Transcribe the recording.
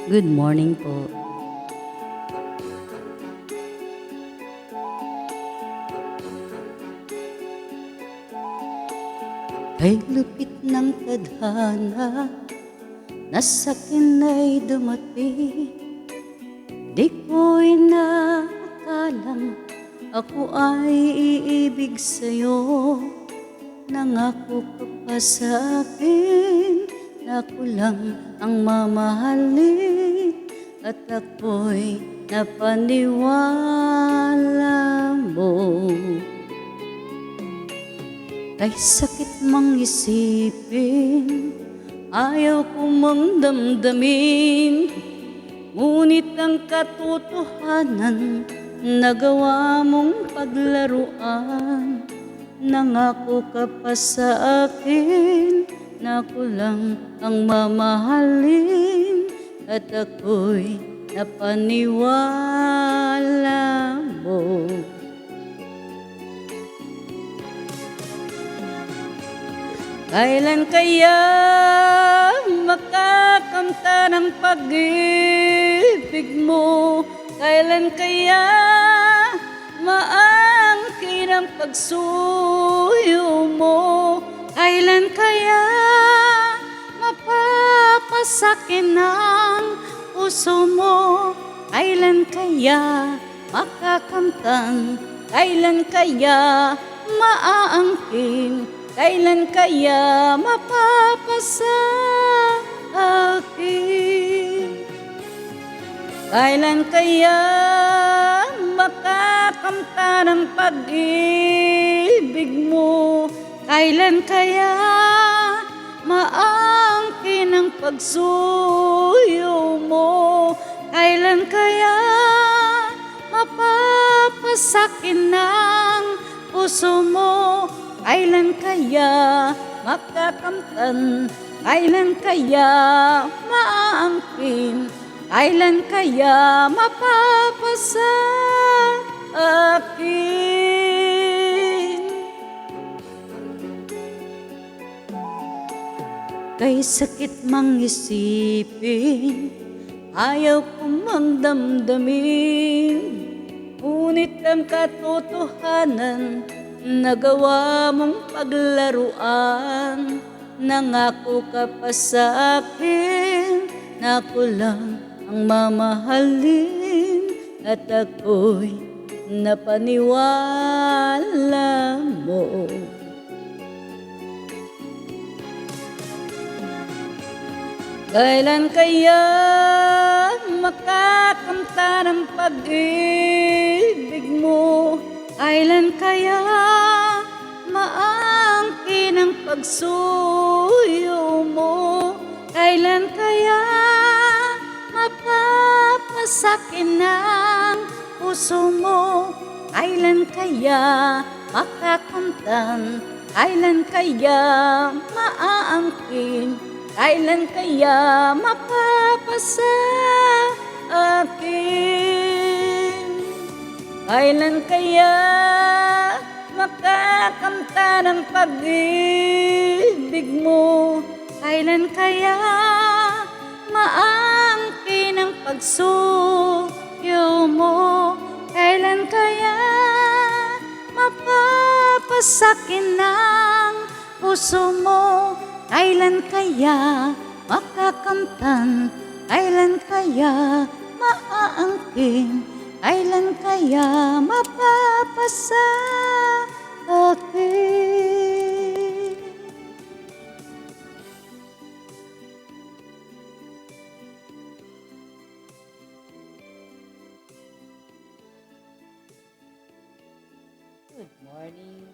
Good morning po. Kay lupit ng tadhana na sa'kin ay dumating, di ko inaakalang ako ay iibig sa'yo. Nangako ka pa sa'kin na ako lang ang mamahalin, at ako'y napaniwala mo. Kay sakit mang isipin, ayaw ko mang damdamin, ngunit ang katotohanan nagawa mong paglaruan. Nangako ka pa sa akin na ako lang ang mamahalin, at ako'y napaniwala mo. Kailan kaya makakamta ng pag-ibig mo? Kailan kaya maangkin ang pagsuyo mo? Kailan kaya mapapasakin ang puso mo? Kailan kaya makakamtan? Kailan kaya maaangkin? Kailan kaya mapapasa akin? Kailan kaya makakamta ng pag-ibig mo? Kailan kaya maangkin ang pagsuyo mo? Kailan kaya mapapasakin ng puso mo? Kailan kaya makakamtan? Kailan kaya maaangkin? Kailan kaya mapapasa akin? Kay sakit mang isipin, ayaw ko mang damdamin, ngunit ang katotohanan nagawa mong paglaruan. Nangako ka pa sa akin na ako lang ang mamahalin, at ako'y napaniwala mo. Kailan kaya makakamta ng pag-ibig mo? Kailan kaya maangkin ang pagsuyo mo? Kailan kaya mapapasakin ang puso mo? Kailan kaya makakamtan? Kailan kaya maaangkin? Kailan kaya mapapasa akin? Kailan kaya makakamta ng pag-ibig mo? Kailan kaya maangkin ang pagsuyo mo? Kailan kaya mapapasakin ng puso mo? Kailan kaya makakamtan? Kailan kaya maaangkin? Kailan kaya mapapasa akin? Good morning.